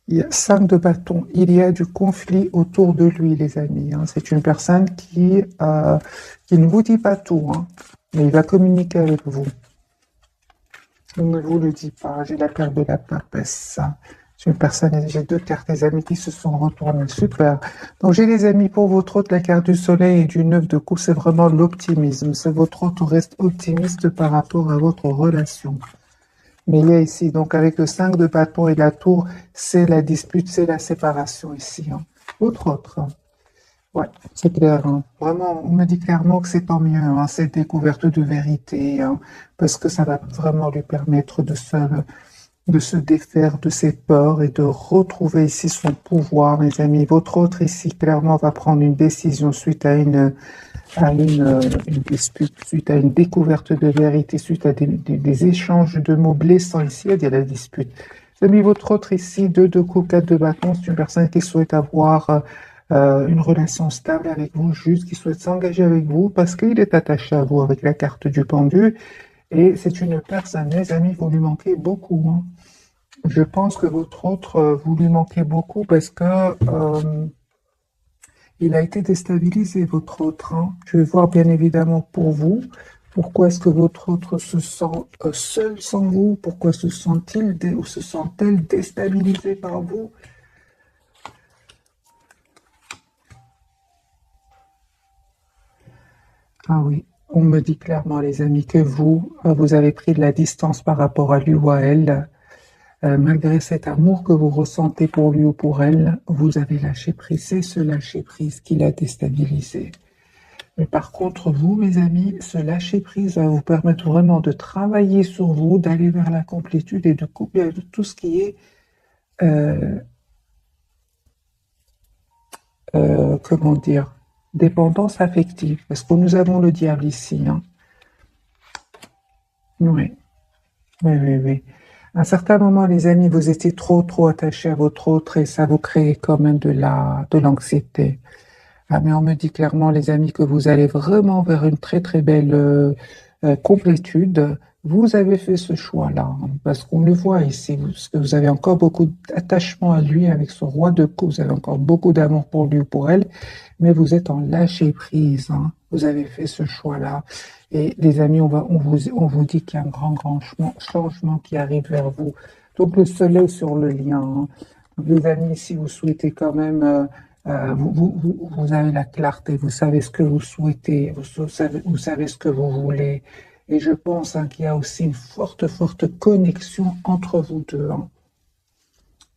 Il y a 5 de bâton. Il y a du conflit autour de lui, les amis, hein. C'est une personne qui ne vous dit pas tout, hein, mais il va communiquer avec vous. Je ne vous le dis pas. J'ai la carte de la papesse. C'est une personne, j'ai deux cartes, les amis, qui se sont retournés. Super. Donc, j'ai les amis pour votre hôte, la carte du soleil et du 9 de coups. C'est vraiment l'optimisme. C'est votre hôte reste optimiste par rapport à votre relation. Mais il y a ici, donc avec le 5 de bâton et la tour, c'est la dispute, c'est la séparation ici, hein. Autre. Ouais, c'est clair, hein. Vraiment, on me dit clairement que c'est tant mieux, hein, cette découverte de vérité, hein, parce que ça va vraiment lui permettre de se défaire de ses peurs et de retrouver ici son pouvoir, mes amis. Votre autre ici, clairement, va prendre une décision suite une dispute, suite à une découverte de vérité, suite à des échanges de mots blessants ici, il y a la dispute. Mes amis, votre autre ici, deux coups, 4 de bâton, c'est une personne qui souhaite avoir une relation stable avec vous, juste, qui souhaite s'engager avec vous parce qu'il est attaché à vous avec la carte du pendu. Et c'est une personne, mes amis, vous lui manquez beaucoup, hein. Je pense que votre autre, vous lui manquez beaucoup parce que il a été déstabilisé, votre autre, hein. Je vais voir bien évidemment pour vous. Pourquoi est-ce que votre autre se sent seul sans vous? Pourquoi se sent-il ou se sent-elle déstabilisée par vous? Ah oui, on me dit clairement, les amis, que vous avez pris de la distance par rapport à lui ou à elle. Malgré cet amour que vous ressentez pour lui ou pour elle, vous avez lâché prise. C'est ce lâcher prise qui l'a déstabilisé. Mais par contre, vous, mes amis, ce lâcher prise va vous permettre vraiment de travailler sur vous, d'aller vers la complétude et de couper de tout ce qui est, euh, comment dire, dépendance affective. Parce que nous avons le diable ici, hein. Oui, oui. À un certain moment, les amis, vous étiez trop attachés à votre autre et ça vous créait quand même de l'anxiété. Ah, mais on me dit clairement, les amis, que vous allez vraiment vers une très belle complétude. Vous avez fait ce choix-là, hein, parce qu'on le voit ici, parce que vous avez encore beaucoup d'attachement à lui avec ce roi de coups, vous avez encore beaucoup d'amour pour lui ou pour elle, mais vous êtes en lâcher prise, hein. Vous avez fait ce choix-là. Et les amis, on vous dit qu'il y a un grand changement qui arrive vers vous. Donc le soleil sur le lien, hein. Les amis, si vous souhaitez quand même vous avez la clarté, vous savez ce que vous souhaitez, vous savez ce que vous voulez. Et je pense, hein, qu'il y a aussi une forte connexion entre vous deux, hein.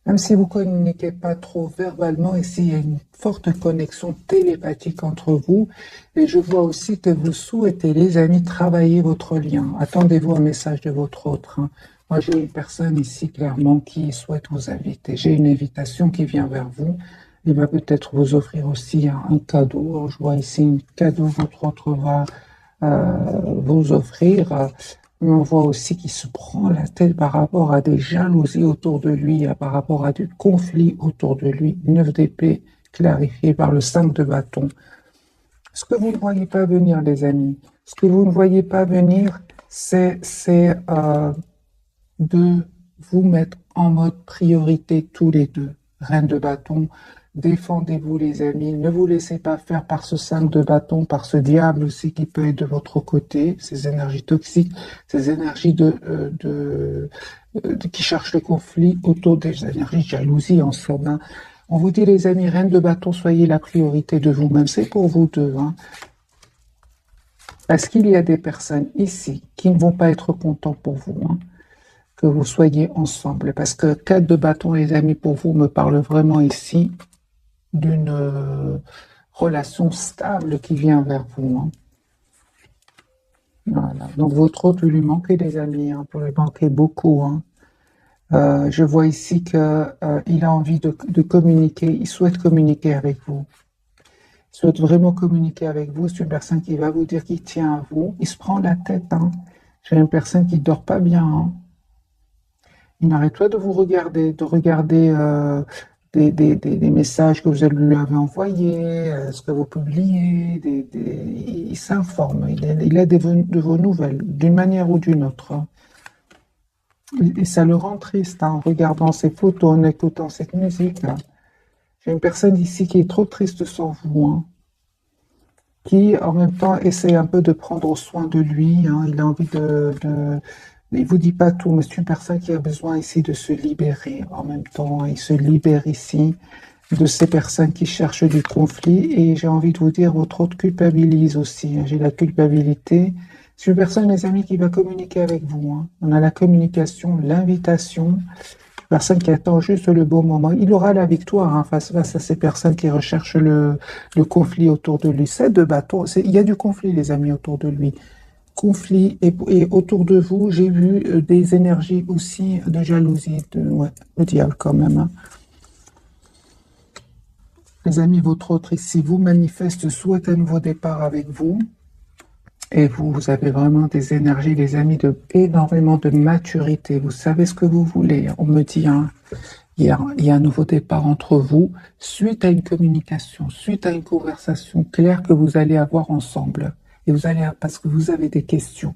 Même si vous ne communiquez pas trop verbalement, ici, il y a une forte connexion télépathique entre vous. Et je vois aussi que vous souhaitez, les amis, travailler votre lien. Attendez-vous un message de votre autre, hein. Moi, j'ai une personne ici, clairement, qui souhaite vous inviter. J'ai une invitation qui vient vers vous. Il va peut-être vous offrir aussi un cadeau. Je vois ici un cadeau que votre autre va vous offrir. Mais on voit aussi qu'il se prend la tête par rapport à des jalousies autour de lui, par rapport à du conflit autour de lui. 9 d'épée clarifié par le 5 de bâton. Ce que vous ne voyez pas venir, les amis, ce que vous ne voyez pas venir, c'est de vous mettre en mode priorité tous les deux. Reine de bâton, défendez-vous, les amis. Ne vous laissez pas faire par ce 5 de bâton, par ce diable aussi qui peut être de votre côté, ces énergies toxiques, ces énergies qui cherchent le conflit autour des énergies de jalousie en somme, hein. On vous dit, les amis, reine de bâton, soyez la priorité de vous-même. C'est pour vous deux, hein. Parce qu'il y a des personnes ici qui ne vont pas être contents pour vous, hein, que vous soyez ensemble. Parce que 4 de bâton, les amis, pour vous, me parle vraiment ici d'une relation stable qui vient vers vous, hein. Voilà. Donc, votre autre lui manquez, les amis, hein, vous lui manquez beaucoup, hein. Je vois ici qu'il a envie de communiquer, il souhaite communiquer avec vous. Il souhaite vraiment communiquer avec vous. C'est une personne qui va vous dire qu'il tient à vous. Il se prend la tête, hein. J'ai une personne qui ne dort pas bien, hein. Il n'arrête pas de vous regarder, de regarder des messages que vous lui avez envoyés, ce que vous publiez. Il s'informe, il a de vos nouvelles, d'une manière ou d'une autre, hein. Et ça le rend triste, hein, en regardant ces photos, en écoutant cette musique, hein. J'ai une personne ici qui est trop triste sur vous, hein, qui en même temps essaie un peu de prendre soin de lui, hein. Il a envie il vous dit pas tout, mais c'est une personne qui a besoin ici de se libérer en même temps, hein. Il se libère ici de ces personnes qui cherchent du conflit, et j'ai envie de vous dire, votre autre culpabilise aussi, hein. J'ai la culpabilité. C'est une personne, mes amis, qui va communiquer avec vous, hein. On a la communication, l'invitation, personne qui attend juste le bon moment. Il aura la victoire, hein, face à ces personnes qui recherchent le conflit autour de lui. C'est de bâtons. Il y a du conflit, les amis, autour de lui. Conflit, et autour de vous, j'ai vu des énergies aussi de jalousie, ouais, le diable quand même, hein. Les amis, votre autre ici vous manifeste, souhaite un nouveau départ avec vous. Et vous avez vraiment des énergies, les amis, énormément de maturité. Vous savez ce que vous voulez. On me dit, hein, il y a un nouveau départ entre vous, suite à une communication, suite à une conversation claire que vous allez avoir ensemble. Et parce que vous avez des questions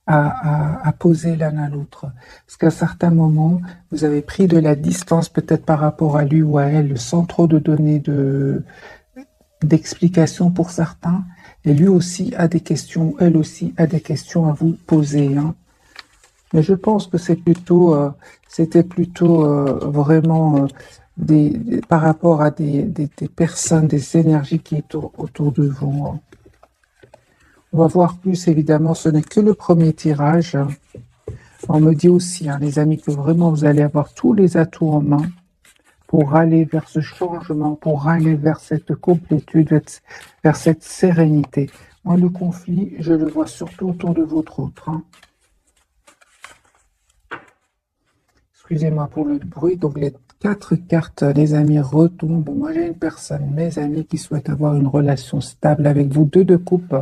à poser l'un à l'autre. Parce qu'à certains moments, vous avez pris de la distance peut-être par rapport à lui ou à elle, sans trop de donner d'explications pour certains. Et lui aussi a des questions, elle aussi a des questions à vous poser, hein. Mais je pense que c'était plutôt vraiment par rapport à des personnes, des énergies qui sont autour de vous, hein. On va voir plus, évidemment, ce n'est que le premier tirage. On me dit aussi, hein, les amis, que vraiment vous allez avoir tous les atouts en main pour aller vers ce changement, pour aller vers cette complétude, vers cette sérénité. Moi, le conflit, je le vois surtout autour de votre autre, hein. Excusez-moi pour le bruit. Donc, les 4 cartes, les amis, retombent. Moi, j'ai une personne, mes amis, qui souhaite avoir une relation stable avec vous. 2 de coupe,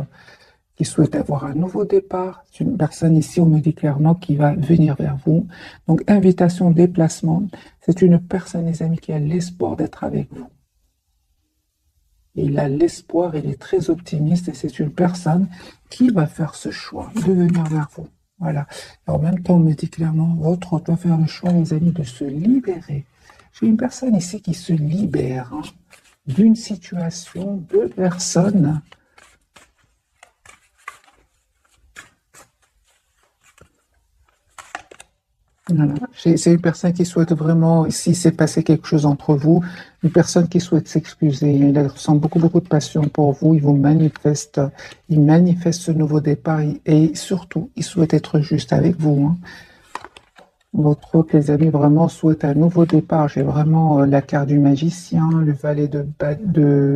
qui souhaite avoir un nouveau départ. C'est une personne ici, on me dit clairement, qui va venir vers vous. Donc, invitation, déplacement. C'est une personne, les amis, qui a l'espoir d'être avec vous. Il a l'espoir, il est très optimiste, et c'est une personne qui va faire ce choix de venir vers vous. Voilà. Et en même temps, on me dit clairement, votre doit faire le choix, les amis, de se libérer. J'ai une personne ici qui se libère, hein, d'une situation, de personnes. Voilà. C'est une personne qui souhaite vraiment, si s'est passé quelque chose entre vous, une personne qui souhaite s'excuser. Il ressent beaucoup, beaucoup de passion pour vous. Il manifeste ce nouveau départ, et surtout, il souhaite être juste avec vous, hein. Votre autre, les amis, vraiment souhaite un nouveau départ. J'ai vraiment la carte du magicien, le valet de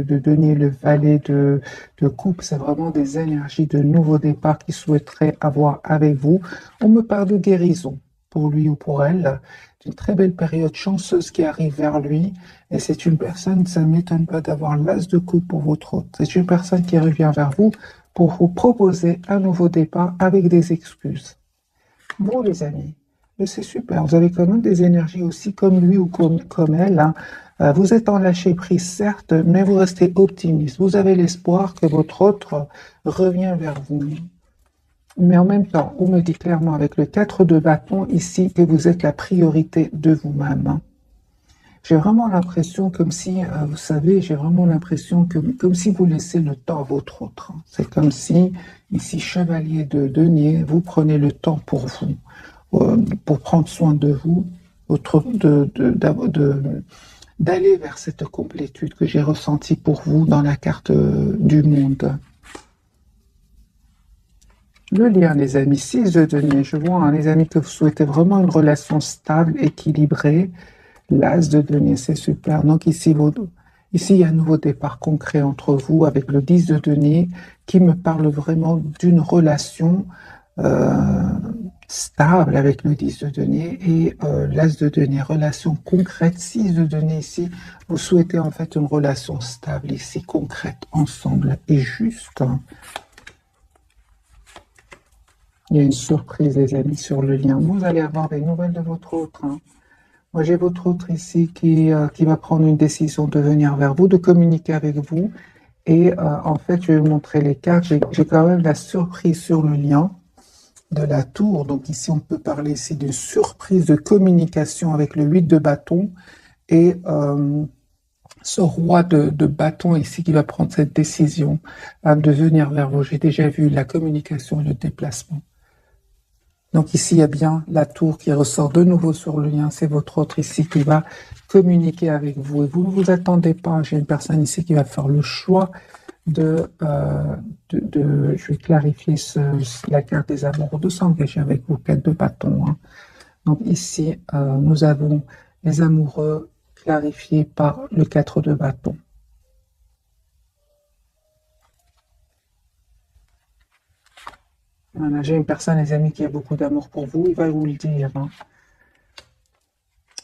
denier, le valet de coupe. C'est vraiment des énergies de nouveau départ qu'il souhaiterait avoir avec vous. On me parle de guérison pour lui ou pour elle, d'une très belle période chanceuse qui arrive vers lui. Et c'est une personne, ça ne m'étonne pas d'avoir l'as de coupe pour votre autre. C'est une personne qui revient vers vous pour vous proposer un nouveau départ avec des excuses. Bon, les amis, mais c'est super. Vous avez quand même des énergies aussi comme lui ou comme elle, hein. Vous êtes en lâcher prise, certes, mais vous restez optimiste. Vous avez l'espoir que votre autre revient vers vous. Mais en même temps, on me dit clairement avec le 4 de bâton ici que vous êtes la priorité de vous-même, hein. J'ai vraiment l'impression comme si, vous savez, j'ai vraiment l'impression comme si vous laissez le temps à votre autre, hein. C'est comme si, ici, chevalier de denier, vous prenez le temps pour vous, pour prendre soin de vous, d'aller vers cette complétude que j'ai ressentie pour vous dans la carte du monde. Le lien, les amis, 6 de denier. Je vois, hein, les amis, que vous souhaitez vraiment une relation stable, équilibrée. L'as de denier, c'est super. Donc ici, il y a un nouveau départ concret entre vous avec le 10 de denier qui me parle vraiment d'une relation stable avec le 10 de denier, et l'as de denier, relation concrète. 6 de denier ici, vous souhaitez en fait une relation stable ici, concrète, ensemble et juste. Il y a une surprise, les amis, sur le lien. Vous allez avoir des nouvelles de votre autre, hein. Moi, j'ai votre autre ici qui va prendre une décision de venir vers vous, de communiquer avec vous. Et en fait, je vais vous montrer les cartes. J'ai quand même la surprise sur le lien. de la tour. Donc ici, on peut parler ici d'une surprise de communication avec le 8 de bâton et ce roi de bâton ici qui va prendre cette décision de venir vers vous. J'ai déjà vu la communication et le déplacement. Donc ici, il y a bien la tour qui ressort de nouveau sur le lien. C'est votre autre ici qui va communiquer avec vous. Et vous ne vous attendez pas. J'ai une personne ici qui va faire le choix je vais clarifier la carte des amoureux, de s'engager avec vous, 4 de bâton. Hein. Donc ici, nous avons les amoureux clarifiés par le 4 de bâton. Voilà, j'ai une personne, les amis, qui a beaucoup d'amour pour vous, il va vous le dire. Hein.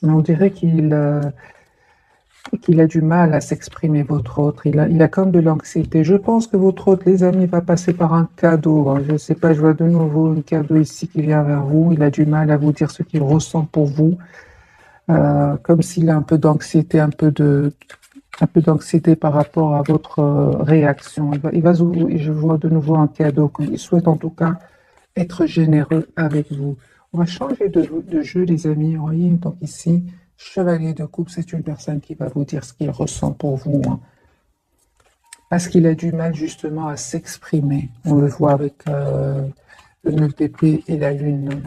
Mais on dirait qu'il a du mal à s'exprimer, votre autre. Il a comme de l'anxiété. Je pense que votre autre, les amis, va passer par un cadeau. Hein. Je ne sais pas, je vois de nouveau un cadeau ici qui vient vers vous. Il a du mal à vous dire ce qu'il ressent pour vous. Comme s'il a un peu d'anxiété, un peu d'anxiété par rapport à votre réaction. Je vois de nouveau un cadeau. Il souhaite en tout cas être généreux avec vous. On va changer de jeu, les amis. Vous voyez, donc ici, chevalier de coupe, c'est une personne qui va vous dire ce qu'il ressent pour vous. Hein. Parce qu'il a du mal justement à s'exprimer. On le voit avec le 9 d'épée et la lune.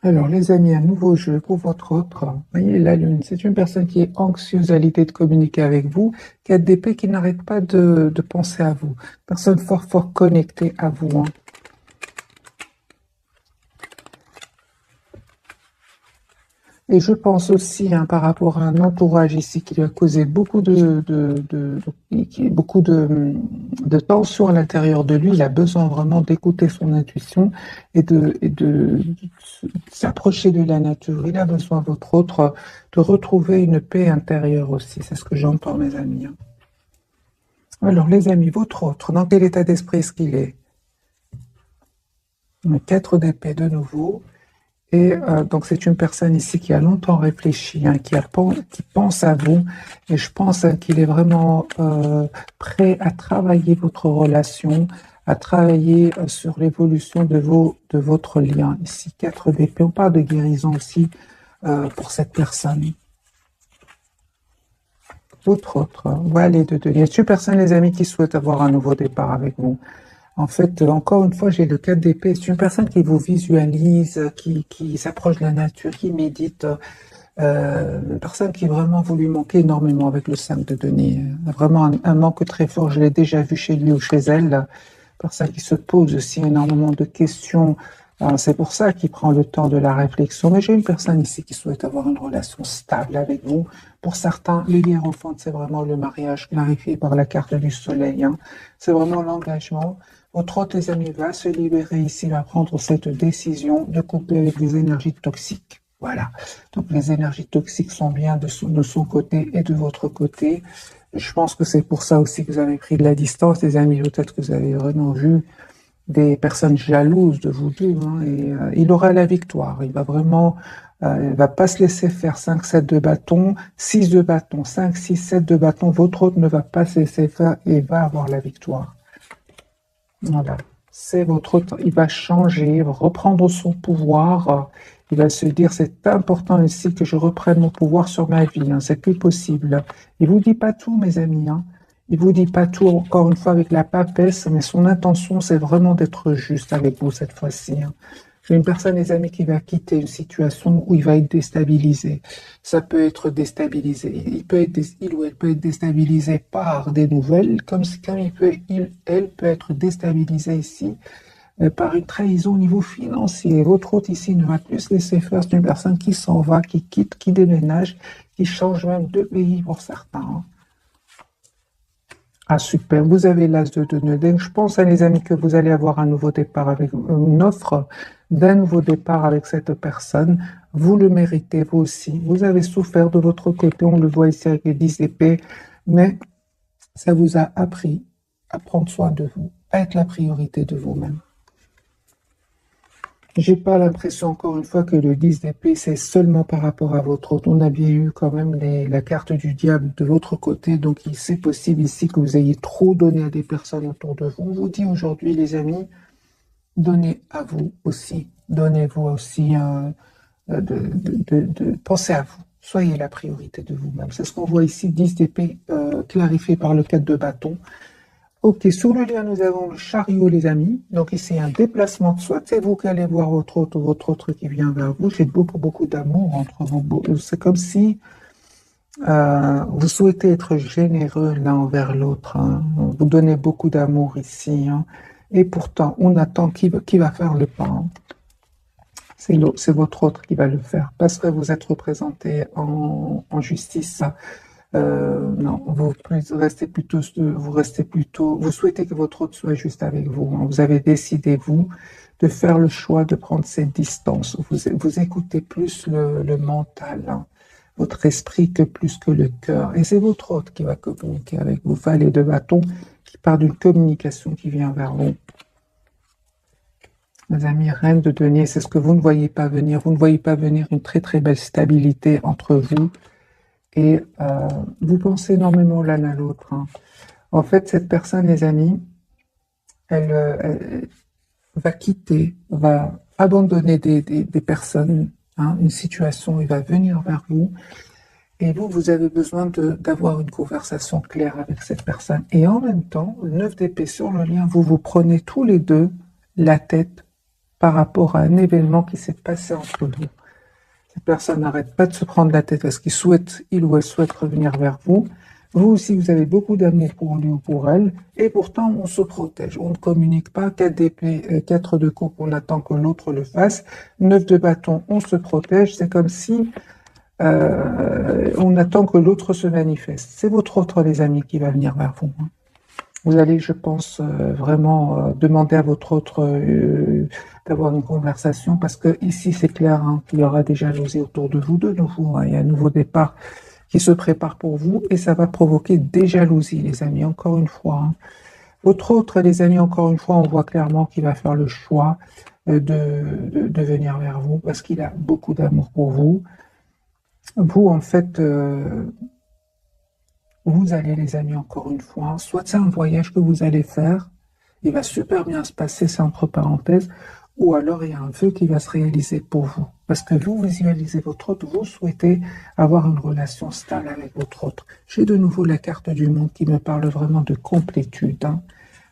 Alors, les amis, un nouveau jeu pour votre autre. Vous voyez, la lune, c'est une personne qui est anxieuse à l'idée de communiquer avec vous, qui a d'épée qui n'arrête pas de penser à vous. Personne fort, fort connectée à vous. Hein. Et je pense aussi, hein, par rapport à un entourage ici qui lui a causé beaucoup de tension à l'intérieur de lui, il a besoin vraiment d'écouter son intuition et de s'approcher de la nature. Il a besoin, votre autre, de retrouver une paix intérieure aussi. C'est ce que j'entends, mes amis. Hein. Alors, les amis, votre autre, dans quel état d'esprit est-ce qu'il est? Le 4 d'épée de nouveau. Et donc, c'est une personne ici qui a longtemps réfléchi, hein, qui pense à vous. Et je pense hein, qu'il est vraiment prêt à travailler votre relation, à travailler sur l'évolution de votre lien. Ici, 4 d'épée. On parle de guérison aussi pour cette personne. Votre autre. Voilà les deux. Il y a une personne, les amis, qui souhaite avoir un nouveau départ avec vous. En fait, encore une fois, j'ai le 4 d'épée. C'est une personne qui vous visualise, qui s'approche de la nature, qui médite. Une personne qui vraiment vous lui manquez énormément avec le 5 de denier. Vraiment un manque très fort. Je l'ai déjà vu chez lui ou chez elle. Personne qui se pose aussi énormément de questions. C'est pour ça qu'il prend le temps de la réflexion. Mais j'ai une personne ici qui souhaite avoir une relation stable avec vous. Pour certains, le hiérophante, c'est vraiment le mariage clarifié par la carte du soleil. Hein. C'est vraiment l'engagement. Votre autre, les amis, va se libérer ici, va prendre cette décision de couper avec des énergies toxiques. Voilà. Donc, les énergies toxiques sont bien de son côté et de votre côté. Je pense que c'est pour ça aussi que vous avez pris de la distance, les amis. Peut-être que vous avez vraiment vu des personnes jalouses de vous deux. Hein, et il aura la victoire. Il va vraiment... il va pas se laisser faire 5, 7 de bâton, 6 de bâton, 5, 6, 7 de bâton. Votre autre ne va pas se laisser faire et va avoir la victoire. Voilà, c'est votre temps. Il va changer, il va reprendre son pouvoir. Il va se dire, c'est important ici que je reprenne mon pouvoir sur ma vie. Hein, c'est plus possible. Il vous dit pas tout, mes amis. Hein. Il vous dit pas tout, encore une fois, avec la papesse, mais son intention, c'est vraiment d'être juste avec vous cette fois-ci. Hein. J'ai une personne, les amis, qui va quitter une situation où il va être déstabilisé. Ça peut être déstabilisé. Il ou elle peut être déstabilisé par des nouvelles, comme elle peut être déstabilisée ici par une trahison au niveau financier. Votre hôte ici ne va plus se laisser faire. C'est une personne qui s'en va, qui quitte, qui déménage, qui change même de pays pour certains. Hein. Ah super, vous avez l'as de nœud. Donc, je pense, à les amis, que vous allez avoir un nouveau départ avec une offre d'un nouveau départ avec cette personne. Vous le méritez, vous aussi. Vous avez souffert de votre côté, on le voit ici avec les 10 épées, mais ça vous a appris à prendre soin de vous, à être la priorité de vous-même. J'ai pas l'impression, encore une fois, que le 10 d'épée, c'est seulement par rapport à votre autre. On a bien eu quand même la carte du diable de l'autre côté, donc c'est possible ici que vous ayez trop donné à des personnes autour de vous. On vous dit aujourd'hui, les amis, donnez à vous aussi. Donnez-vous aussi, pensez à vous. Soyez la priorité de vous-même. C'est ce qu'on voit ici, 10 d'épée clarifié par le 4 de bâton. Ok, sur le lien, nous avons le chariot, les amis. Donc ici, un déplacement de soi. C'est vous qui allez voir votre autre qui vient vers vous. J'ai beaucoup, beaucoup d'amour entre vous. C'est comme si vous souhaitez être généreux l'un envers l'autre. Hein. Vous donnez beaucoup d'amour ici. Hein. Et pourtant, on attend qui va faire le pas. Hein. C'est votre autre qui va le faire. Parce que vous êtes représenté en justice. Non, vous restez plutôt, vous souhaitez que votre autre soit juste avec vous. Hein. Vous avez décidé, vous, de faire le choix de prendre cette distance. Vous écoutez plus le mental, hein, votre esprit que plus que le cœur. Et c'est votre autre qui va communiquer avec vous. Valet de bâton qui part d'une communication qui vient vers vous. Mes amis, reine de denier, c'est ce que vous ne voyez pas venir. Vous ne voyez pas venir une très très belle stabilité entre vous. Et vous pensez énormément l'un à l'autre. Hein. En fait, cette personne, les amis, elle va quitter, va abandonner des personnes, hein, une situation, il va venir vers vous. Et vous avez besoin d'avoir une conversation claire avec cette personne. Et en même temps, le 9 d'épée sur le lien, vous prenez tous les deux la tête par rapport à un événement qui s'est passé entre vous. Cette personne n'arrête pas de se prendre la tête parce il ou elle souhaite revenir vers vous. Vous aussi, vous avez beaucoup d'amour pour lui ou pour elle. Et pourtant, on se protège. On ne communique pas. 4 d'épée, 4 de coupe, on attend que l'autre le fasse. 9 de bâton, on se protège. C'est comme si on attend que l'autre se manifeste. C'est votre autre, les amis, qui va venir vers vous. Hein. Vous allez, je pense, vraiment demander à votre autre d'avoir une conversation parce que ici, c'est clair hein, qu'il y aura des jalousies autour de vous de nouveau. Hein, il y a un nouveau départ qui se prépare pour vous et ça va provoquer des jalousies, les amis, encore une fois. Hein. Votre autre, les amis, encore une fois, on voit clairement qu'il va faire le choix de venir vers vous parce qu'il a beaucoup d'amour pour vous. Vous, en fait... vous allez, les amis, encore une fois, soit c'est un voyage que vous allez faire, il va super bien se passer, c'est entre parenthèses, ou alors il y a un vœu qui va se réaliser pour vous. Parce que vous visualisez votre autre, vous souhaitez avoir une relation stable avec votre autre. J'ai de nouveau la carte du monde qui me parle vraiment de complétude. Hein.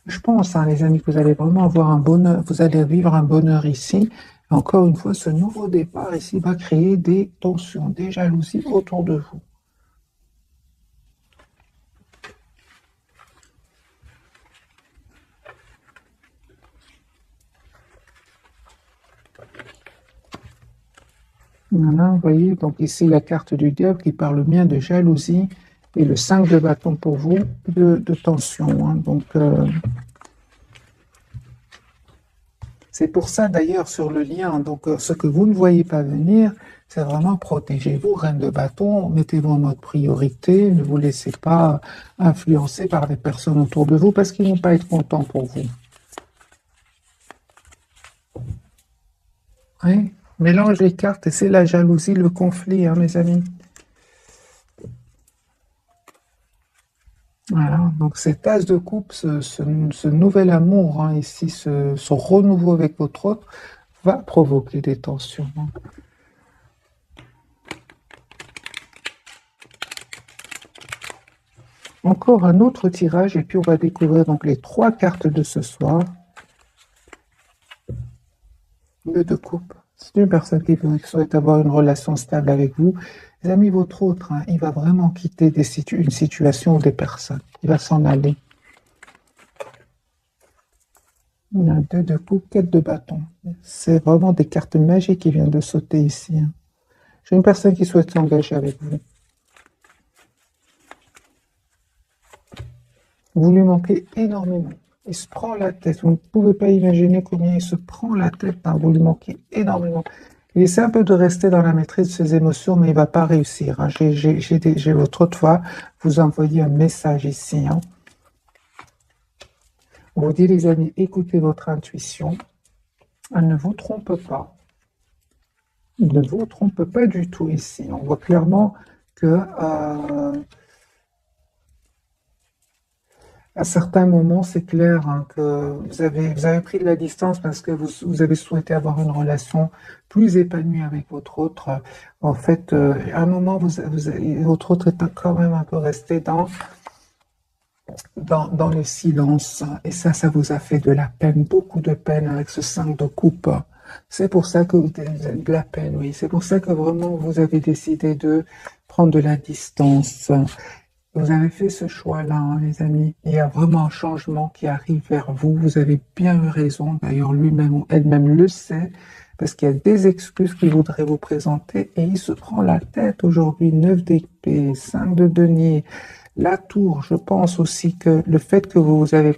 Je pense, hein, les amis, que vous allez vraiment avoir un bonheur, vous allez vivre un bonheur ici. Et encore une fois, ce nouveau départ ici va créer des tensions, des jalousies autour de vous. Voilà, vous voyez, donc ici la carte du diable qui parle bien de jalousie et le 5 de bâton pour vous, de tension. Hein. Donc, c'est pour ça d'ailleurs sur le lien, donc ce que vous ne voyez pas venir, c'est vraiment protégez-vous, reine de bâton, mettez-vous en mode priorité, ne vous laissez pas influencer par les personnes autour de vous parce qu'ils ne vont pas être contents pour vous. Oui. Mélange les cartes et c'est la jalousie, le conflit, hein, mes amis. Voilà, donc cet as de coupe, ce nouvel amour, hein, ici, ce renouveau avec votre autre, va provoquer des tensions. Hein. Encore un autre tirage et puis on va découvrir donc les 3 cartes de ce soir. Le de coupe. C'est une personne qui souhaite avoir une relation stable avec vous. Les amis, votre autre, hein, il va vraiment quitter une situation ou des personnes. Il va s'en aller. Il y a 2 de coupe, 4 de bâton. C'est vraiment des cartes magiques qui viennent de sauter ici. Hein. J'ai une personne qui souhaite s'engager avec vous. Vous lui manquez énormément. Il se prend la tête. Vous ne pouvez pas imaginer combien il se prend la tête. Hein. Vous lui manquez énormément. Il essaie un peu de rester dans la maîtrise de ses émotions, mais il ne va pas réussir. Hein. J'ai votre autre fois vous envoyer un message ici. Hein. On vous dit, les amis, écoutez votre intuition. Elle ne vous trompe pas. Il ne vous trompe pas du tout ici. On voit clairement que à certains moments, c'est clair hein, que vous avez pris de la distance parce que vous avez souhaité avoir une relation plus épanouie avec votre autre. En fait, à un moment, votre autre est quand même un peu resté dans le silence. Et ça vous a fait de la peine, beaucoup de peine avec ce 5 de coupe. C'est pour ça que vous avez de la peine, oui. C'est pour ça que vraiment vous avez décidé de prendre de la distance. Vous avez fait ce choix-là, hein, les amis. Il y a vraiment un changement qui arrive vers vous. Vous avez bien eu raison. D'ailleurs, lui-même ou elle-même le sait, parce qu'il y a des excuses qu'il voudrait vous présenter et il se prend la tête aujourd'hui. 9 d'épée, 5 de denier, la tour. Je pense aussi que le fait que vous avez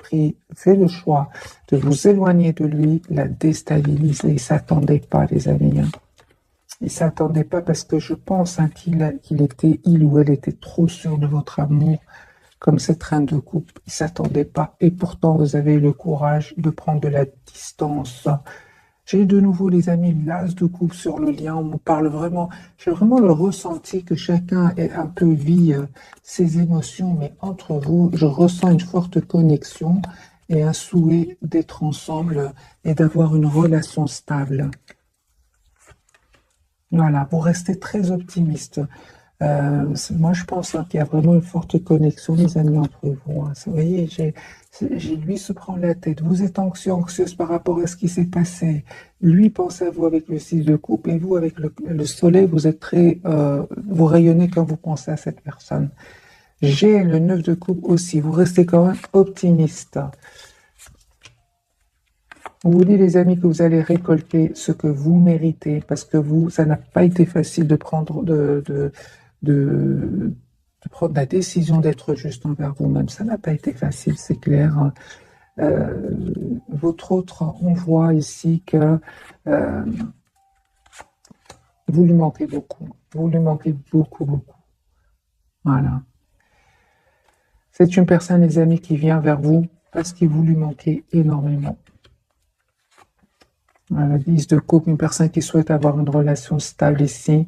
fait le choix de vous éloigner de lui l'a déstabilisé. Il ne s'attendait pas, les amis. Hein. Il ne s'attendait pas parce que je pense hein, il ou elle était trop sûr de votre amour, comme cette reine de coupe. Il ne s'attendait pas. Et pourtant, vous avez eu le courage de prendre de la distance. J'ai de nouveau, les amis, l'as de coupe sur le lien. On me parle vraiment. J'ai vraiment le ressenti que chacun est un peu vit ses émotions, mais entre vous, je ressens une forte connexion et un souhait d'être ensemble et d'avoir une relation stable. Voilà, vous restez très optimiste. Moi, je pense hein, qu'il y a vraiment une forte connexion, les amis, entre vous. Hein. Vous voyez, lui se prend la tête. Vous êtes anxieuse par rapport à ce qui s'est passé. Lui pense à vous avec le 6 de coupe et vous avec le soleil, vous êtes vous rayonnez quand vous pensez à cette personne. J'ai le 9 de coupe aussi. Vous restez quand même optimiste. On vous dit, les amis, que vous allez récolter ce que vous méritez parce que ça n'a pas été facile de prendre de prendre la décision d'être juste envers vous-même. Ça n'a pas été facile, c'est clair. Votre autre, on voit ici que vous lui manquez beaucoup. Vous lui manquez beaucoup, beaucoup. Voilà. C'est une personne, les amis, qui vient vers vous parce que vous lui manquez énormément. Voilà, 10 de coupe, une personne qui souhaite avoir une relation stable ici.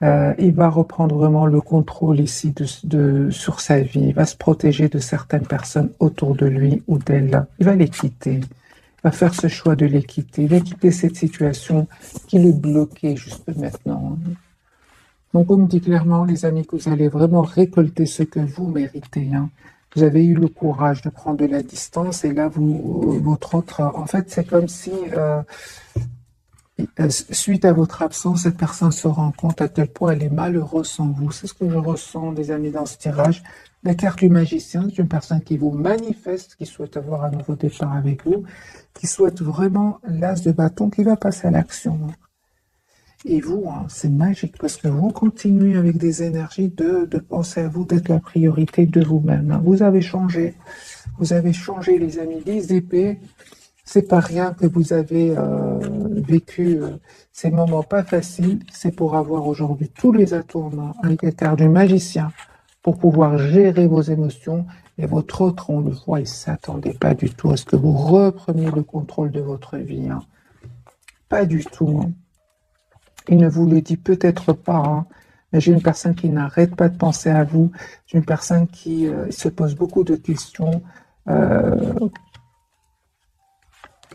Il va reprendre vraiment le contrôle ici sur sa vie. Il va se protéger de certaines personnes autour de lui ou d'elle. Il va les quitter. Il va faire ce choix de les quitter. Il va quitter cette situation qui le bloquait juste maintenant. Donc, on me dit clairement, les amis, que vous allez vraiment récolter ce que vous méritez. Hein. Vous avez eu le courage de prendre de la distance et là, votre autre... En fait, c'est comme si... suite à votre absence, cette personne se rend compte à quel point elle est malheureuse sans vous. C'est ce que je ressens, des amis, dans ce tirage. La carte du magicien, c'est une personne qui vous manifeste, qui souhaite avoir un nouveau départ avec vous, qui souhaite vraiment l'as de bâton, qui va passer à l'action. Et vous, hein, c'est magique parce que vous continuez avec des énergies de penser à vous, d'être la priorité de vous-même. Hein. Vous avez changé, les amis. 10 d'épée. C'est pas rien que vous avez vécu ces moments pas faciles. C'est pour avoir aujourd'hui tous les atouts en main avec la carte du magicien pour pouvoir gérer vos émotions. Et votre autre, on le voit, il ne s'attendait pas du tout à ce que vous repreniez le contrôle de votre vie. Hein. Pas du tout. Hein. Il ne vous le dit peut-être pas. Hein. Mais j'ai une personne qui n'arrête pas de penser à vous. J'ai une personne qui se pose beaucoup de questions.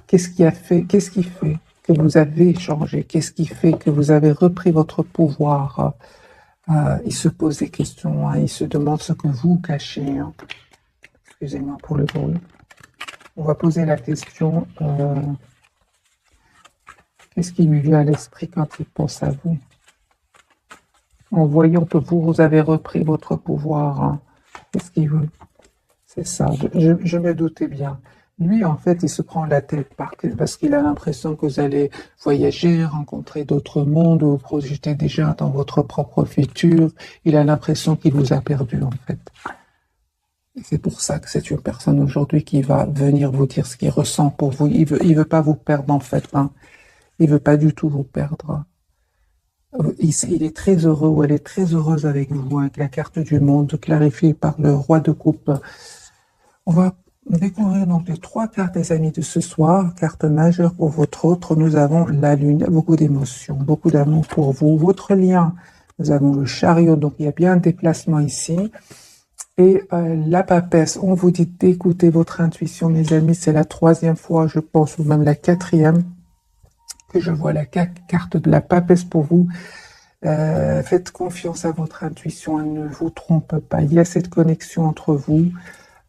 Qu'est-ce qui fait que vous avez changé? Qu'est-ce qui fait que vous avez repris votre pouvoir? Il se pose des questions, hein, il se demande ce que vous cachez. Hein. Excusez-moi pour le bruit. On va poser la question, qu'est-ce qui lui vient à l'esprit quand il pense à vous? En voyant que vous avez repris votre pouvoir, hein. Qu'est-ce qu'il veut? C'est ça, je me doutais bien. Lui, en fait, il se prend la tête parce qu'il a l'impression que vous allez voyager, rencontrer d'autres mondes, vous projeter déjà dans votre propre futur. Il a l'impression qu'il vous a perdu, en fait. Et c'est pour ça que c'est une personne aujourd'hui qui va venir vous dire ce qu'il ressent pour vous. Il veut pas vous perdre, en fait. Hein. Il veut pas du tout vous perdre. Il est très heureux ou elle est très heureuse avec vous, avec la carte du monde clarifiée par le roi de coupe. On va découvrir donc les 3 cartes, les amis, de ce soir. Carte majeure pour votre autre, nous avons la lune. Il y a beaucoup d'émotions, beaucoup d'amour pour vous. Votre lien, nous avons le chariot, donc il y a bien un déplacement ici. Et la papesse, on vous dit d'écouter votre intuition, mes amis. C'est la 3e fois, je pense, ou même la 4e, que je vois la carte de la papesse pour vous. Faites confiance à votre intuition, elle ne vous trompe pas. Il y a cette connexion entre vous.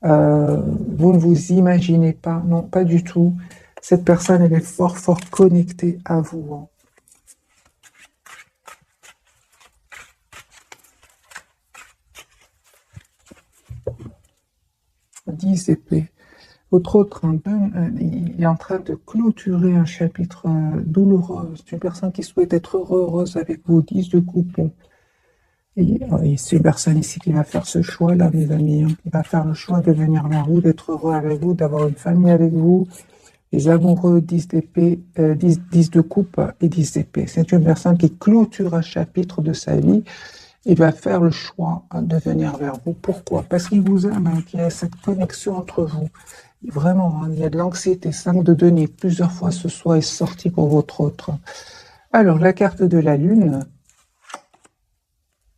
Vous ne vous imaginez pas, non, pas du tout. Cette personne, elle est fort, fort connectée à vous. Hein. 10 épées. Votre autre, il est en train de clôturer un chapitre douloureux. C'est une personne qui souhaite être heureuse avec vous. 10 de coupe. Et c'est une personne ici qui va faire ce choix-là, mes amis. Hein, qui va faire le choix de venir vers vous, d'être heureux avec vous, d'avoir une famille avec vous. Les amoureux, 10 d'épée, 10 de coupe et 10 d'épée. C'est une personne qui clôture un chapitre de sa vie et va faire le choix de venir vers vous. Pourquoi? Parce qu'il vous aime, hein, qu'il y a cette connexion entre vous. Vraiment, hein, il y a de l'anxiété. 5 de denier, plusieurs fois ce soir est sorti pour votre autre. Alors, la carte de la lune.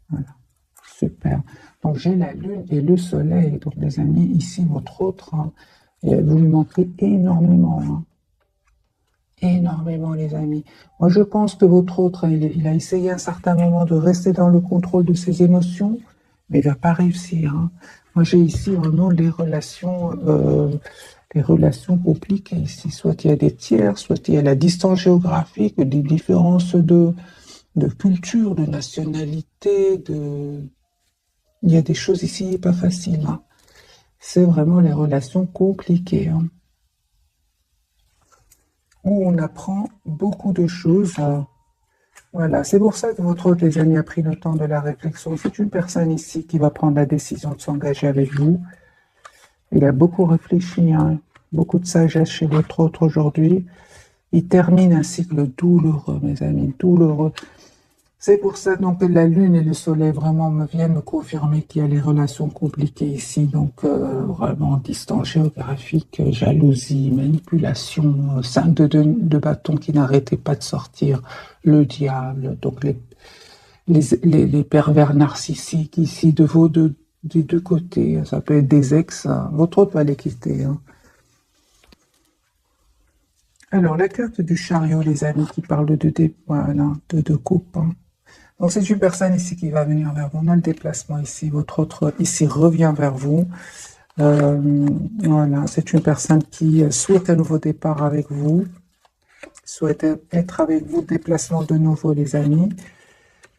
Voilà, super. Donc, j'ai la lune et le soleil. Donc, les amis, ici, votre autre, hein, vous lui manquez énormément. Hein. Énormément, les amis. Moi, je pense que votre autre, il a essayé à un certain moment de rester dans le contrôle de ses émotions, mais il va pas réussir. Hein. Moi, j'ai ici vraiment les relations compliquées ici. Soit il y a des tiers, soit il y a la distance géographique, des différences de culture, de nationalité, il y a des choses ici pas faciles. Hein. C'est vraiment les relations compliquées. Hein. Où on apprend beaucoup de choses. Voilà, c'est pour ça que votre autre, les amis, a pris le temps de la réflexion. C'est une personne ici qui va prendre la décision de s'engager avec vous. Il a beaucoup réfléchi, hein, beaucoup de sagesse chez votre autre aujourd'hui. Il termine un cycle douloureux, mes amis, douloureux. C'est pour ça donc que la lune et le soleil vraiment viennent me confirmer qu'il y a les relations compliquées ici. Donc vraiment distance géographique, jalousie, manipulation, 5 de bâton qui n'arrêtait pas de sortir, le diable, donc les pervers narcissiques ici des deux côtés. Ça peut être des ex, hein. Votre autre va les quitter. Hein. Alors la carte du chariot, les amis, qui parle de coupe. Hein. Donc c'est une personne ici qui va venir vers vous. On a le déplacement ici. Votre autre ici revient vers vous. Voilà, c'est une personne qui souhaite un nouveau départ avec vous. Souhaite être avec vous. Déplacement de nouveau, les amis.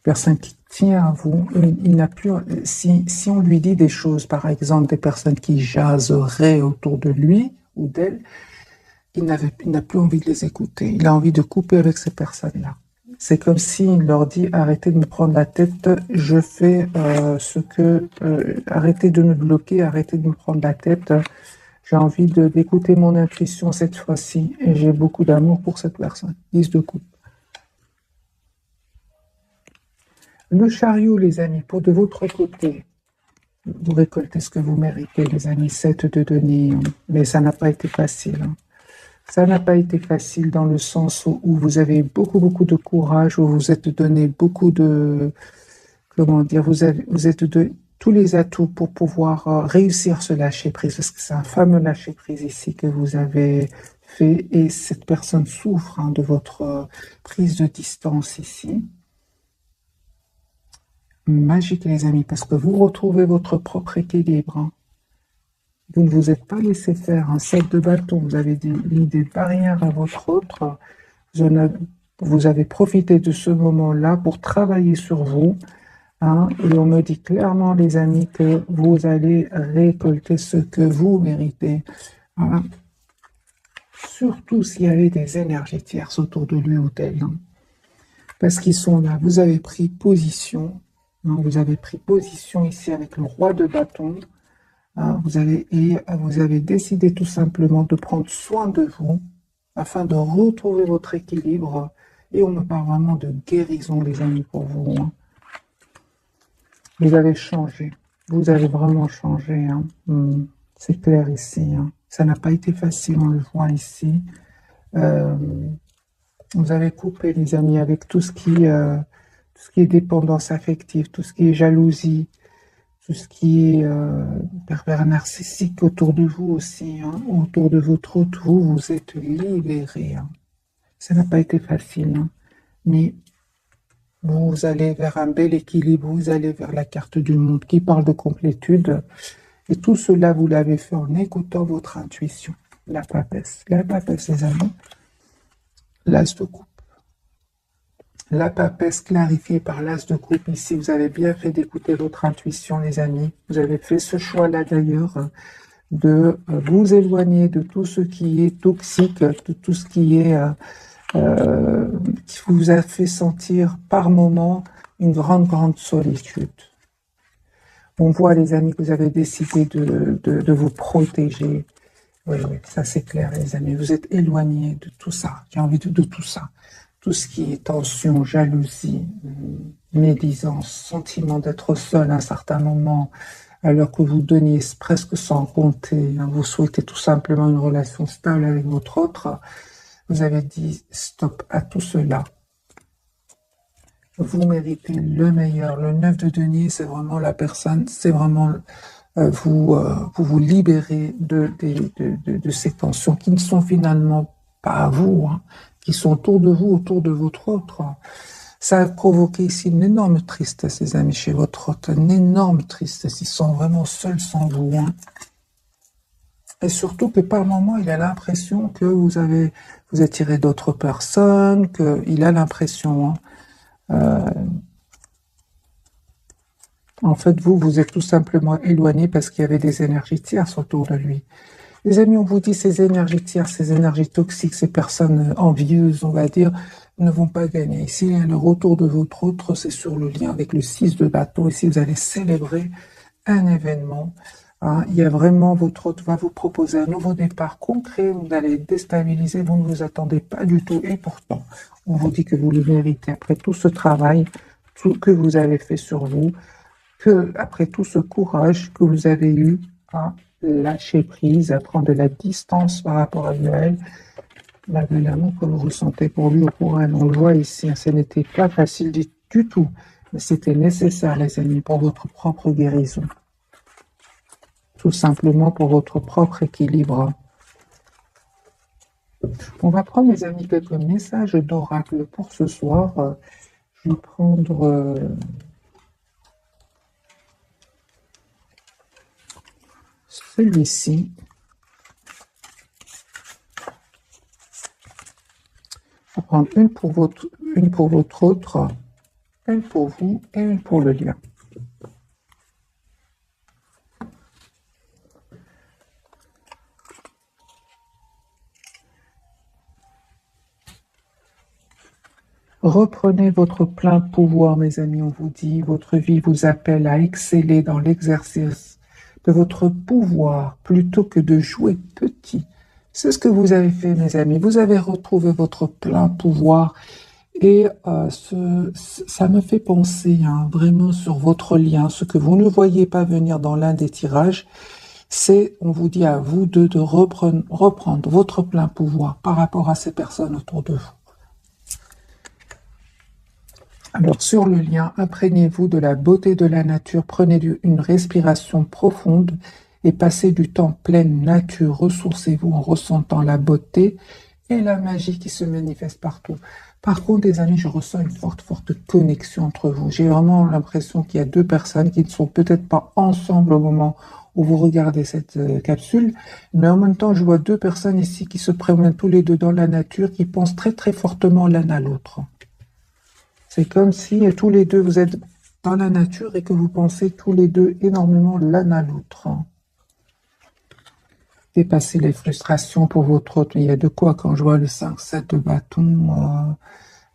Personne qui tient à vous. Il n'a plus. Si on lui dit des choses, par exemple, des personnes qui jaseraient autour de lui ou d'elle, il n'a plus envie de les écouter. Il a envie de couper avec ces personnes-là. C'est comme s'il leur dit arrêtez de me prendre la tête, je fais arrêtez de me bloquer, arrêtez de me prendre la tête. J'ai envie d'écouter mon intuition cette fois-ci et j'ai beaucoup d'amour pour cette personne. 10 de coupe. Le chariot, les amis, pour de votre côté, vous récoltez ce que vous méritez, les amis. 7 de denier, hein. Mais ça n'a pas été facile. Hein. Ça n'a pas été facile dans le sens où vous avez beaucoup, beaucoup de courage, où vous êtes donné beaucoup de, comment dire, vous êtes de tous les atouts pour pouvoir réussir ce lâcher-prise, parce que c'est un fameux lâcher-prise ici que vous avez fait, et cette personne souffre hein, de votre prise de distance ici. Magique, les amis, parce que vous retrouvez votre propre équilibre. Hein. Vous ne vous êtes pas laissé faire un 7 de bâton, vous avez mis des barrières à votre autre, vous avez profité de ce moment-là pour travailler sur vous, hein, et on me dit clairement, les amis, que vous allez récolter ce que vous méritez, hein, surtout s'il y avait des énergies tierces autour de lui ou d'elle, hein, parce qu'ils sont là, vous avez pris position, hein, vous avez pris position ici avec le roi de bâton. Vous avez décidé tout simplement de prendre soin de vous afin de retrouver votre équilibre. Et on me parle vraiment de guérison, les amis, pour vous. Hein. Vous avez changé. Vous avez vraiment changé. Hein. C'est clair ici, hein. Ça n'a pas été facile, on le voit ici. Euh, Vous avez coupé, les amis, avec tout ce qui est dépendance affective, tout ce qui est jalousie, tout ce qui est pervers narcissique autour de vous aussi, hein, autour de votre autre, vous êtes libérés, hein. Ça n'a pas été facile, hein, mais vous allez vers un bel équilibre, vous allez vers la carte du monde qui parle de complétude, et tout cela, vous l'avez fait en écoutant votre intuition. La papesse, les amis, l'as de coupe. La papesse clarifiée par l'as de coupe. Ici, vous avez bien fait d'écouter votre intuition, les amis. Vous avez fait ce choix-là, d'ailleurs, de vous éloigner de tout ce qui est toxique, de tout ce qui est qui vous a fait sentir par moment une grande solitude. On voit, les amis, que vous avez décidé de vous protéger. Oui, ça c'est clair, les amis. Vous êtes éloignés de tout ça. J'ai envie de tout ça. Tout ce qui est tension, jalousie, médisance, sentiment d'être seul à un certain moment, alors que vous donniez presque sans compter, hein, vous souhaitez tout simplement une relation stable avec votre autre, vous avez dit stop à tout cela. Vous méritez le meilleur. Le 9 de denier, c'est vraiment la personne, c'est vraiment vous libérez de ces tensions qui ne sont finalement pas à vous, hein, qui sont autour de vous, autour de votre autre. Ça a provoqué ici une énorme tristesse, les amis, chez votre autre, une énorme tristesse. Ils sont vraiment seuls sans vous, hein. Et surtout que par moment, il a l'impression que vous attirez d'autres personnes, qu'il a l'impression, hein, en fait, vous êtes tout simplement éloigné parce qu'il y avait des énergies tierces autour de lui. Les amis, on vous dit, ces énergies tierces, ces énergies toxiques, ces personnes envieuses, on va dire, ne vont pas gagner. Ici, le retour de votre autre, c'est sur le lien avec le 6 de bâton. Ici, vous allez célébrer un événement. Hein, il y a vraiment, votre autre va vous proposer un nouveau départ concret. Vous allez déstabiliser, vous ne vous attendez pas du tout. Et pourtant, on vous dit que vous le méritez après tout ce travail, tout que vous avez fait sur vous, que après tout ce courage que vous avez eu à lâcher prise, à prendre de la distance par rapport à elle, malgré l'amour que vous ressentez pour lui ou pour elle. On le voit ici, ce n'était pas facile du tout, mais c'était nécessaire, les amis, pour votre propre guérison. Tout simplement pour votre propre équilibre. On va prendre, les amis, quelques messages d'oracle pour ce soir. Je vais prendre... celui-ci. On va prendre une pour votre autre, une pour vous et une pour le lien. Reprenez votre plein pouvoir, mes amis, on vous dit. Votre vie vous appelle à exceller dans l'exercice de votre pouvoir plutôt que de jouer petit. C'est ce que vous avez fait, mes amis. Vous avez retrouvé votre plein pouvoir et ça me fait penser, hein, vraiment sur votre lien. Ce que vous ne voyez pas venir dans l'un des tirages, c'est, on vous dit à vous deux de reprendre votre plein pouvoir par rapport à ces personnes autour de vous. Alors, sur le lien, imprégnez-vous de la beauté de la nature, prenez une respiration profonde et passez du temps pleine nature. Ressourcez-vous en ressentant la beauté et la magie qui se manifeste partout. Par contre, les amis, je ressens une forte connexion entre vous. J'ai vraiment l'impression qu'il y a deux personnes qui ne sont peut-être pas ensemble au moment où vous regardez cette capsule, mais en même temps, je vois deux personnes ici qui se promènent tous les deux dans la nature, qui pensent très fortement l'un à l'autre. C'est comme si tous les deux, vous êtes dans la nature et que vous pensez tous les deux énormément l'un à l'autre. Dépassez les frustrations pour votre autre. Il y a de quoi quand je vois le 5-7 de bâton.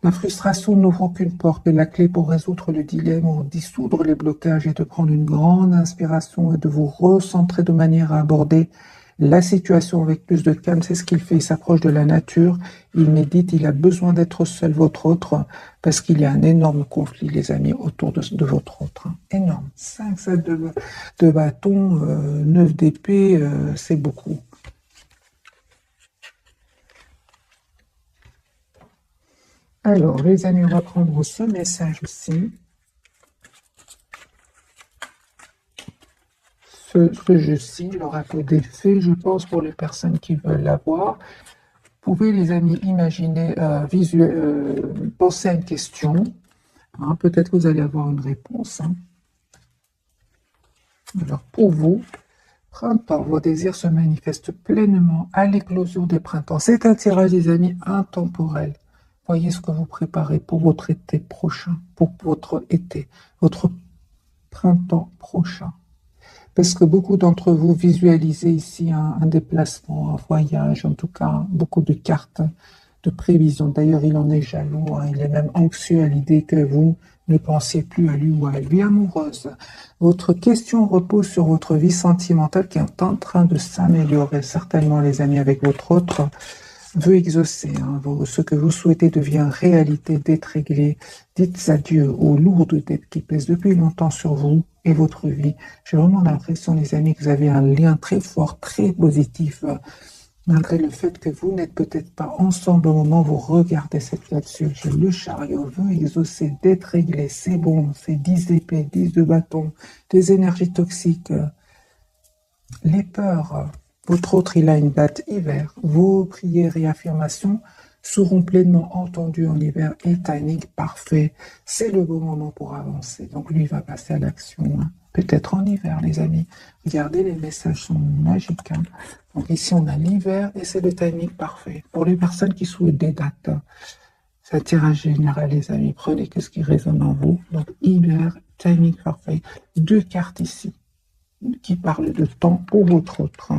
La frustration n'ouvre aucune porte et la clé pour résoudre le dilemme ou dissoudre les blocages est de prendre une grande inspiration et de vous recentrer de manière à aborder la situation avec plus de calme, c'est ce qu'il fait. Il s'approche de la nature, il médite, il a besoin d'être seul, votre autre, parce qu'il y a un énorme conflit, les amis, autour de votre autre. Hein. Énorme. 5 7 de bâton, 9 d'épée, c'est beaucoup. Alors, les amis, on va prendre ce message aussi. Ce jeu-ci, l'oracle des fées, je pense, pour les personnes qui veulent l'avoir. Vous pouvez, les amis, imaginer, penser à une question. Hein, peut-être que vous allez avoir une réponse. Hein. Alors, pour vous, printemps, vos désirs se manifestent pleinement à l'éclosion des printemps. C'est un tirage, les amis, intemporel. Voyez ce que vous préparez pour votre été prochain, pour votre été, votre printemps prochain. Parce que beaucoup d'entre vous visualisez ici un déplacement, un voyage, en tout cas, beaucoup de cartes de prévision. D'ailleurs, il en est jaloux, hein, il est même anxieux à l'idée que vous ne pensiez plus à lui ou à la vie amoureuse. Votre question repose sur votre vie sentimentale qui est en train de s'améliorer, certainement, les amis, avec votre autre veut exaucer. Hein, ce que vous souhaitez devient réalité, d'être réglé. Dites adieu aux lourdes dettes qui pèsent depuis longtemps sur vous et votre vie. J'ai vraiment l'impression, les amis, que vous avez un lien très fort, très positif, malgré le fait que vous n'êtes peut-être pas ensemble au moment où vous regardez cette capsule. Le chariot veut exaucer, d'être réglé, c'est bon, c'est 10 d'épée, 10 de bâton, des énergies toxiques, les peurs. Votre autre, il a une date hiver. Vos prières et affirmations seront pleinement entendues en hiver et timing parfait. C'est le bon moment pour avancer. Donc lui va passer à l'action. Hein. Peut-être en hiver, les amis. Regardez, les messages sont magiques. Hein. Donc ici, on a l'hiver et c'est le timing parfait. Pour les personnes qui souhaitent des dates, c'est un tirage général, les amis. Prenez que ce qui résonne en vous. Donc hiver, timing parfait. 2 cartes ici qui parlent de temps pour votre autre.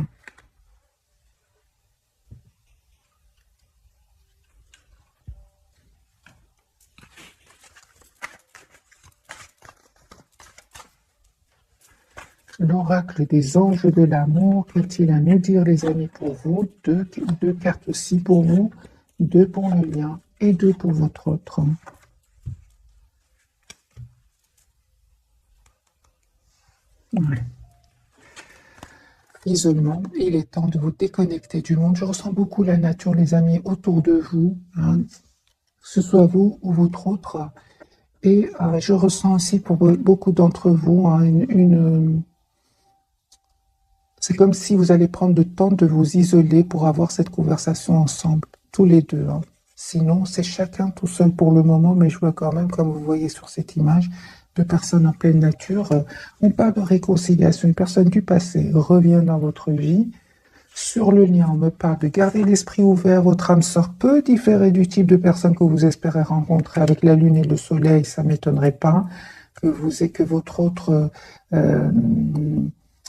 L'oracle des anges de l'amour, qu'est-il à nous dire, les amis, pour vous? Deux cartes aussi pour vous, 2 pour le lien et 2 pour votre autre. Ouais. Isolement, il est temps de vous déconnecter du monde. Je ressens beaucoup la nature, les amis, autour de vous, hein, que ce soit vous ou votre autre. Et je ressens aussi pour beaucoup d'entre vous hein, c'est comme si vous allez prendre le temps de vous isoler pour avoir cette conversation ensemble, tous les deux. Hein. Sinon, c'est chacun tout seul pour le moment, mais je vois quand même, comme vous voyez sur cette image, 2 personnes en pleine nature. On parle de réconciliation. Une personne du passé revient dans votre vie. Sur le lien, on me parle de garder l'esprit ouvert. Votre âme sœur peut différer du type de personne que vous espérez rencontrer avec la lune et le soleil. Ça ne m'étonnerait pas que votre autre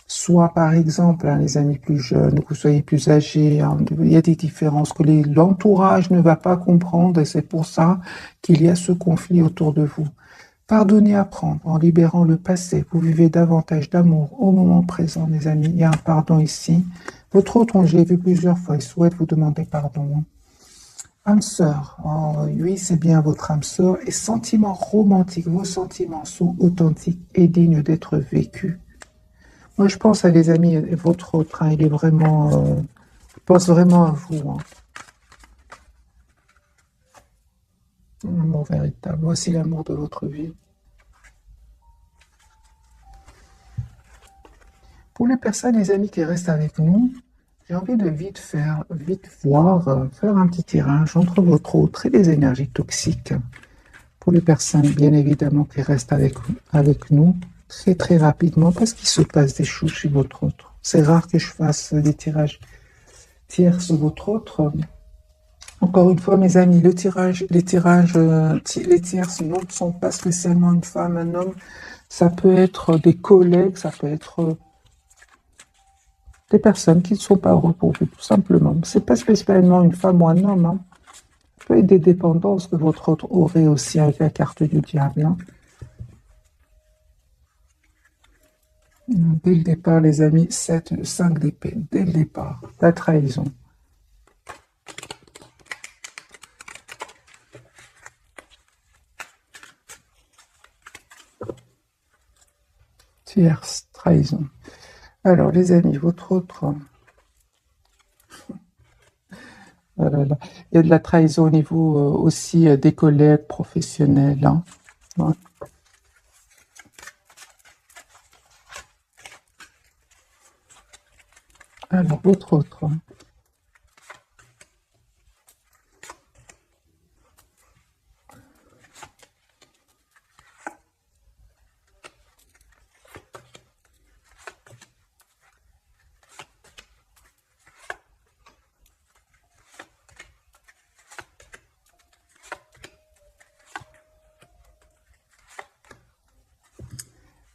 soit, par exemple, hein, les amis plus jeunes, que vous soyez plus âgés. Hein, il y a des différences que l'entourage ne va pas comprendre et c'est pour ça qu'il y a ce conflit autour de vous. Pardonnez, apprendre en libérant le passé. Vous vivez davantage d'amour au moment présent, les amis. Il y a un pardon ici. Votre autre, je l'ai vu plusieurs fois, il souhaite vous demander pardon. Âme sœur, oh, oui, c'est bien votre âme sœur. Et sentiments romantiques, vos sentiments sont authentiques et dignes d'être vécus. Moi, je pense à les amis, votre autre, hein, il est vraiment, je pense vraiment à vous. Hein. L'amour véritable. Voici l'amour de votre vie. Pour les personnes, les amis qui restent avec nous, j'ai envie de vite faire un petit tirage entre votre autre et les énergies toxiques. Pour les personnes, bien évidemment, qui restent avec nous, très très rapidement, parce qu'il se passe des choses chez votre autre. C'est rare que je fasse des tirages tiers sur votre autre. Encore une fois, mes amis, les tierces ne sont pas spécialement une femme, un homme. Ça peut être des collègues, ça peut être des personnes qui ne sont pas heureux pour vous, tout simplement. Ce n'est pas spécialement une femme ou un homme. Hein. Ça peut être des dépendances que votre autre aurait aussi avec la carte du diable. Hein. Dès le départ, les amis, 5 d'épée. Dès le départ, la trahison. Tierce, trahison. Alors, les amis, votre autre... Oh là là. Il y a de la trahison au niveau aussi des collègues professionnels. Hein. Ouais. Alors, votre autre.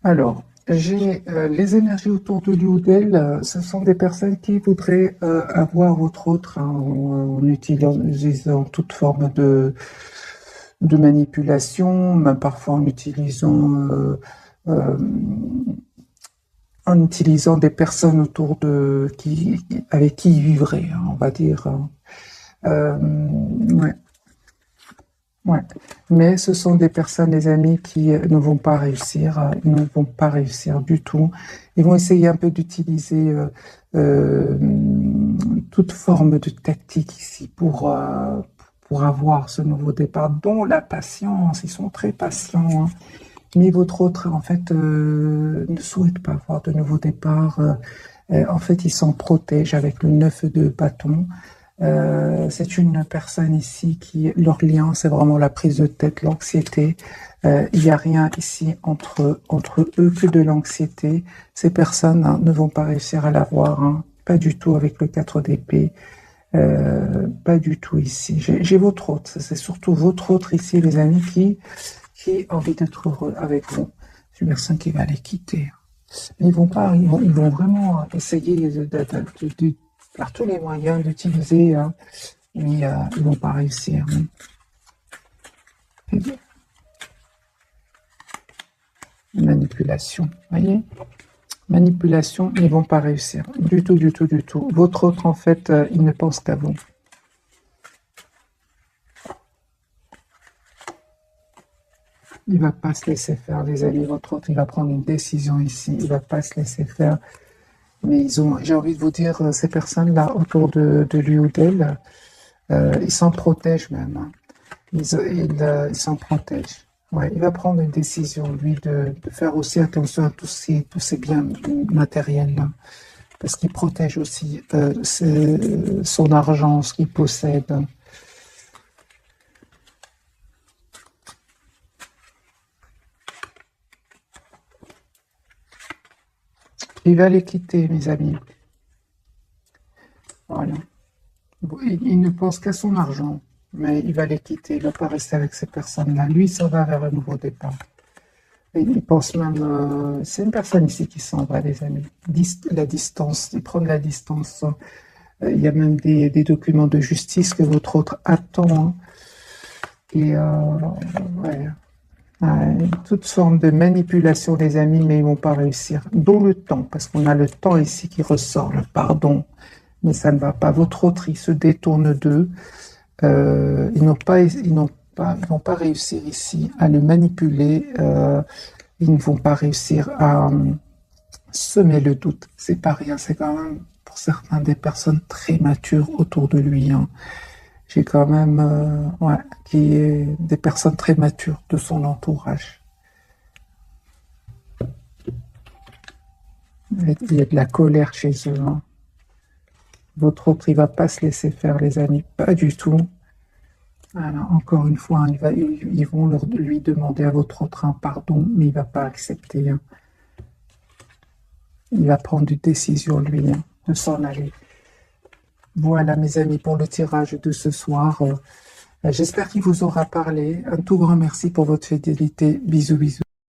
Alors, j'ai les énergies autour de lui ou d'elle, ce sont des personnes qui voudraient avoir votre autre hein, en utilisant toute forme de manipulation, même parfois euh, en utilisant des personnes autour de avec qui ils vivraient, hein, on va dire. Hein. Ouais. Ouais, mais ce sont des personnes, les amis, qui ne vont pas réussir, ils ne vont pas réussir du tout. Ils vont essayer un peu d'utiliser euh, toute forme de tactique ici pour avoir ce nouveau départ, dont la patience. Ils sont très patients, hein. Mais votre autre, en fait, ne souhaite pas avoir de nouveau départ. En fait, ils s'en protègent avec le 9 de bâton. C'est une personne ici qui, leur lien, c'est vraiment la prise de tête, l'anxiété. Il n'y a rien ici entre eux que de l'anxiété. Ces personnes hein, ne vont pas réussir à l'avoir, hein, pas du tout avec le 4 d'épée, pas du tout ici. J'ai votre autre, c'est surtout votre autre ici, les amis, qui a envie d'être heureux avec vous. C'est une personne qui va les quitter. Ils vont pas, ils vont vraiment essayer par tous les moyens d'utiliser, hein, mais ils vont pas réussir. Hein. Manipulation, voyez, manipulation, ils vont pas réussir du tout, du tout, du tout. Votre autre, en fait, il ne pense qu'à vous. Il va pas se laisser faire, les amis. Votre autre, il va prendre une décision ici. Il va pas se laisser faire. Mais j'ai envie de vous dire, ces personnes-là autour de lui ou d'elle, ils s'en protègent même. Hein. Ils s'en protègent. Ouais, il va prendre une décision, lui, de faire aussi attention à tous ces biens matériels-là. Parce qu'il protège aussi son argent, ce qu'il possède. Il va les quitter, mes amis. Voilà. Il ne pense qu'à son argent, mais il va les quitter. Il ne va pas rester avec ces personnes-là. Lui, ça va vers un nouveau départ. Et il pense même... c'est une personne ici qui s'en va, les amis. La distance, il prend de la distance. Il y a même des documents de justice que votre autre attend. Hein. Et ouais. Toute forme de manipulation, les amis, mais ils vont pas réussir. Dont le temps, parce qu'on a le temps ici qui ressort, le pardon. Mais ça ne va pas. Votre autre, il se détourne d'eux. Ils vont pas réussir ici à le manipuler. Ils ne vont pas réussir à semer le doute. C'est pas rien. C'est quand même, pour certains, des personnes très matures autour de lui. Hein. J'ai quand même, des personnes très matures de son entourage. Il y a de la colère chez eux. Hein. Votre autre, il va pas se laisser faire, les amis, pas du tout. Alors, encore une fois, hein, ils vont lui demander à votre autre un pardon, mais il va pas accepter. Hein. Il va prendre une décision, lui, hein, de s'en aller. Voilà, mes amis, pour le tirage de ce soir. J'espère qu'il vous aura parlé. Un tout grand merci pour votre fidélité. Bisous, bisous.